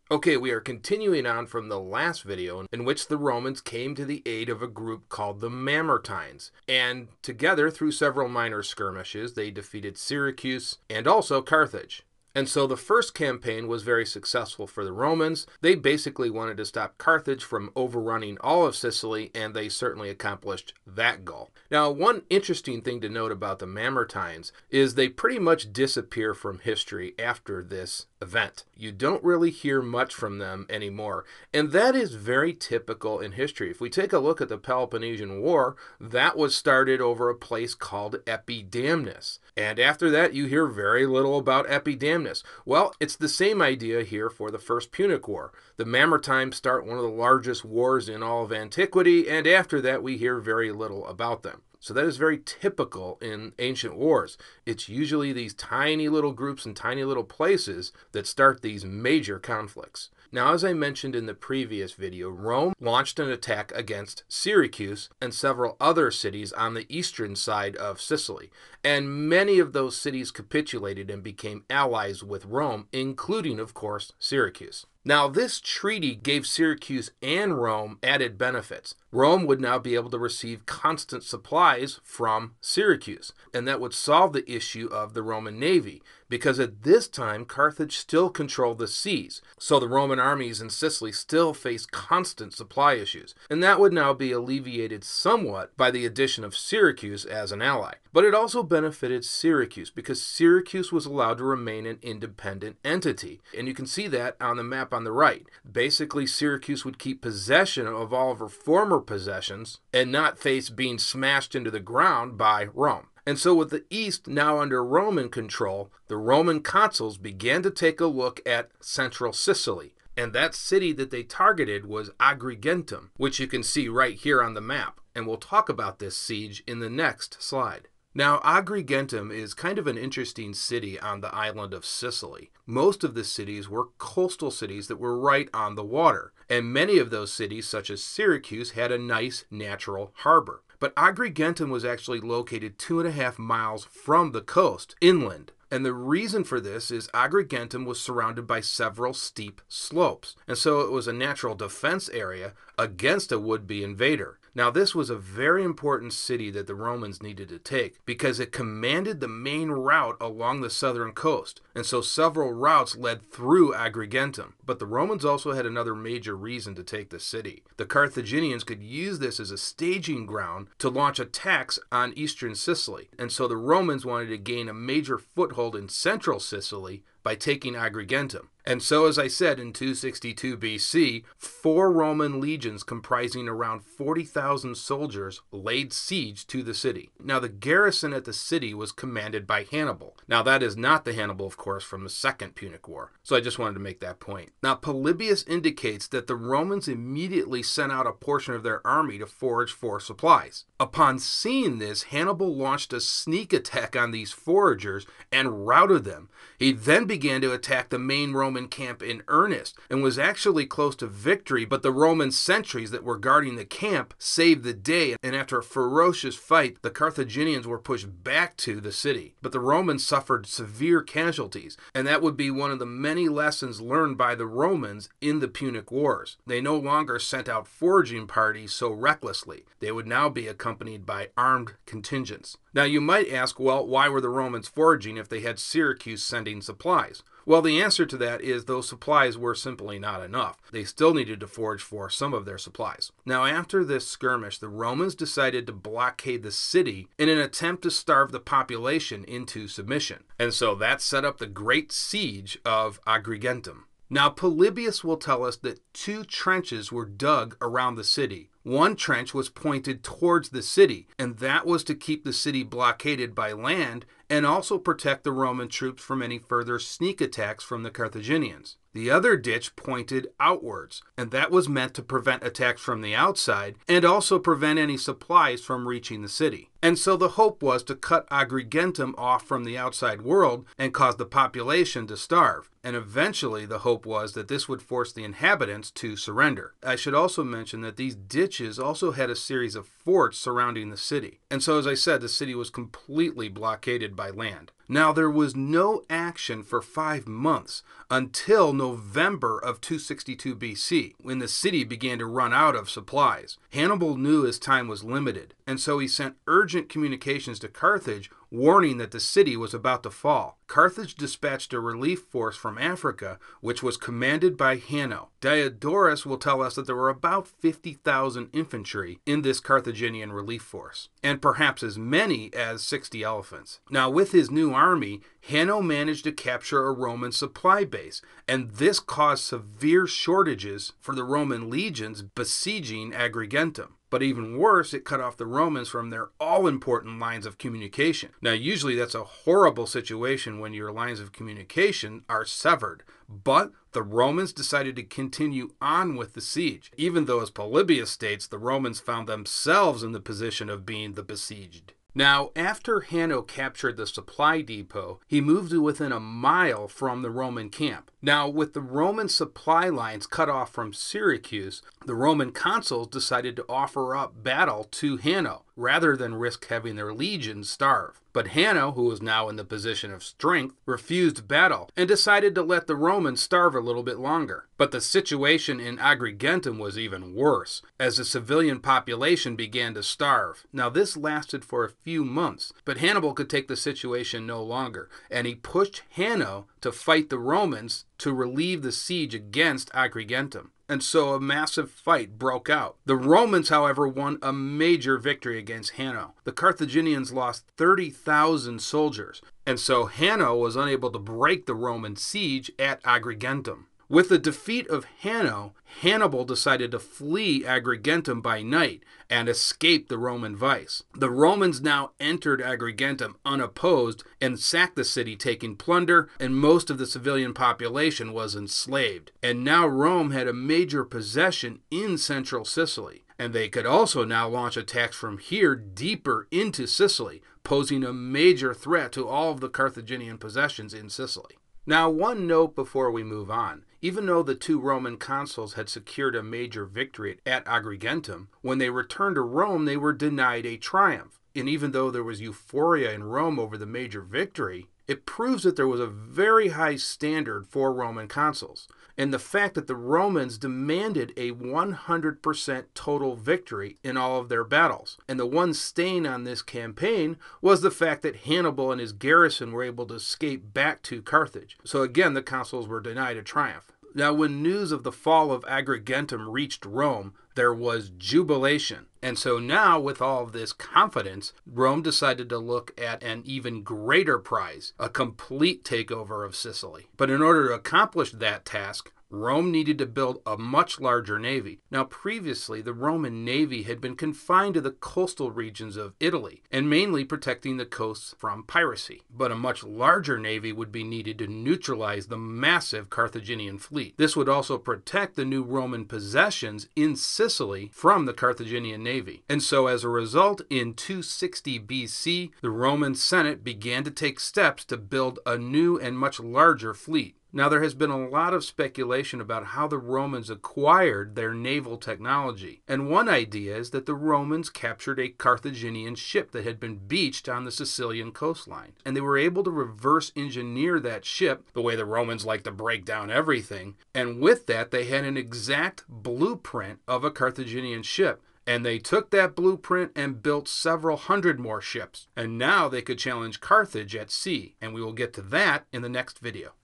Okay, we are continuing on from the last video in which the Romans came to the aid of a group called the Mamertines, and together through several minor skirmishes they defeated Syracuse and also Carthage. And so the first campaign was very successful for the Romans. They basically wanted to stop Carthage from overrunning all of Sicily, and they certainly accomplished that goal. Now, one interesting thing to note about the Mamertines is they pretty much disappear from history after this event. You don't really hear much from them anymore, and that is very typical in history. If we take a look at the Peloponnesian War, that was started over a place called Epidamnus, and after that you hear very little about Epidamnus. Well, it's the same idea here for the First Punic War. The Mamertines start one of the largest wars in all of antiquity, and after that we hear very little about them. So that is very typical in ancient wars. It's usually these tiny little groups and tiny little places that start these major conflicts. Now, as I mentioned in the previous video, Rome launched an attack against Syracuse and several other cities on the eastern side of Sicily. And many of those cities capitulated and became allies with Rome, including, of course, Syracuse. Now, this treaty gave Syracuse and Rome added benefits. Rome would now be able to receive constant supplies from Syracuse, and that would solve the issue of the Roman navy, because at this time Carthage still controlled the seas, so the Roman armies in Sicily still faced constant supply issues, and that would now be alleviated somewhat by the addition of Syracuse as an ally. But it also benefited Syracuse, because Syracuse was allowed to remain an independent entity, and you can see that on the map on the right. Basically, Syracuse would keep possession of all of her former possessions and not face being smashed into the ground by Rome. And so with the East now under Roman control, the Roman consuls began to take a look at central Sicily. And that city that they targeted was Agrigentum, which you can see right here on the map. And we'll talk about this siege in the next slide. Now, Agrigentum is kind of an interesting city on the island of Sicily. Most of the cities were coastal cities that were right on the water, and many of those cities, such as Syracuse, had a nice natural harbor. But Agrigentum was actually located 2.5 miles from the coast, inland. And the reason for this is Agrigentum was surrounded by several steep slopes, and so it was a natural defense area against a would-be invader. Now, this was a very important city that the Romans needed to take because it commanded the main route along the southern coast, and so several routes led through Agrigentum. But the Romans also had another major reason to take the city. The Carthaginians could use this as a staging ground to launch attacks on eastern Sicily, and so the Romans wanted to gain a major foothold in central Sicily by taking Agrigentum. And so, as I said, in 262 BC, 4 Roman legions comprising around 40,000 soldiers laid siege to the city. Now, the garrison at the city was commanded by Hannibal. Now, that is not the Hannibal, of course, from the Second Punic War. So I just wanted to make that point. Now, Polybius indicates that the Romans immediately sent out a portion of their army to forage for supplies. Upon seeing this, Hannibal launched a sneak attack on these foragers and routed them. He then began to attack the main Roman camp in earnest and was actually close to victory, but the Roman sentries that were guarding the camp saved the day, and after a ferocious fight, the Carthaginians were pushed back to the city. But the Romans suffered severe casualties, and that would be one of the many lessons learned by the Romans in the Punic Wars. They no longer sent out foraging parties so recklessly. They would now be accompanied by armed contingents. Now, you might ask, well, why were the Romans foraging if they had Syracuse sending supplies? Well, the answer to that is those supplies were simply not enough. They still needed to forage for some of their supplies. Now, after this skirmish, the Romans decided to blockade the city in an attempt to starve the population into submission. And so that set up the great siege of Agrigentum. Now, Polybius will tell us that 2 trenches were dug around the city. One trench was pointed towards the city, and that was to keep the city blockaded by land and also protect the Roman troops from any further sneak attacks from the Carthaginians. The other ditch pointed outwards, and that was meant to prevent attacks from the outside and also prevent any supplies from reaching the city. And so the hope was to cut Agrigentum off from the outside world and cause the population to starve. And eventually the hope was that this would force the inhabitants to surrender. I should also mention that these ditches also had a series of forts surrounding the city. And so, as I said, the city was completely blockaded by land. Now, there was no action for 5 months until November of 262 BC, when the city began to run out of supplies. Hannibal knew his time was limited, and so he sent urgent communications to Carthage warning that the city was about to fall. Carthage dispatched a relief force from Africa, which was commanded by Hanno. Diodorus will tell us that there were about 50,000 infantry in this Carthaginian relief force, and perhaps as many as 60 elephants. Now, with his new army, Hanno managed to capture a Roman supply base, and this caused severe shortages for the Roman legions besieging Agrigentum. But even worse, it cut off the Romans from their all-important lines of communication. Now, usually that's a horrible situation when your lines of communication are severed. But the Romans decided to continue on with the siege, even though, as Polybius states, the Romans found themselves in the position of being the besieged. Now, after Hanno captured the supply depot, he moved to within a mile from the Roman camp. Now, with the Roman supply lines cut off from Syracuse, the Roman consuls decided to offer up battle to Hanno, rather than risk having their legions starve. But Hanno, who was now in the position of strength, refused battle and decided to let the Romans starve a little bit longer. But the situation in Agrigentum was even worse, as the civilian population began to starve. Now, this lasted for a few months, but Hannibal could take the situation no longer, and he pushed Hanno to fight the Romans to relieve the siege against Agrigentum. And so a massive fight broke out. The Romans, however, won a major victory against Hanno. The Carthaginians lost 30,000 soldiers, and so Hanno was unable to break the Roman siege at Agrigentum. With the defeat of Hanno, Hannibal decided to flee Agrigentum by night and escape the Roman vice. The Romans now entered Agrigentum unopposed and sacked the city, taking plunder, and most of the civilian population was enslaved. And now Rome had a major possession in central Sicily, and they could also now launch attacks from here deeper into Sicily, posing a major threat to all of the Carthaginian possessions in Sicily. Now, one note before we move on. Even though the two Roman consuls had secured a major victory at Agrigentum, when they returned to Rome, they were denied a triumph. And even though there was euphoria in Rome over the major victory, it proves that there was a very high standard for Roman consuls. And the fact that the Romans demanded a 100% total victory in all of their battles. And the one stain on this campaign was the fact that Hannibal and his garrison were able to escape back to Carthage. So again, the consuls were denied a triumph. Now, when news of the fall of Agrigentum reached Rome, there was jubilation. And so now, with all of this confidence, Rome decided to look at an even greater prize, a complete takeover of Sicily. But in order to accomplish that task, Rome needed to build a much larger navy. Now, previously, the Roman navy had been confined to the coastal regions of Italy, and mainly protecting the coasts from piracy. But a much larger navy would be needed to neutralize the massive Carthaginian fleet. This would also protect the new Roman possessions in Sicily from the Carthaginian navy. And so, as a result, in 260 BC, the Roman Senate began to take steps to build a new and much larger fleet. Now, there has been a lot of speculation about how the Romans acquired their naval technology. And one idea is that the Romans captured a Carthaginian ship that had been beached on the Sicilian coastline. And they were able to reverse engineer that ship, the way the Romans like to break down everything. And with that, they had an exact blueprint of a Carthaginian ship. And they took that blueprint and built several hundred more ships. And now they could challenge Carthage at sea. And we will get to that in the next video.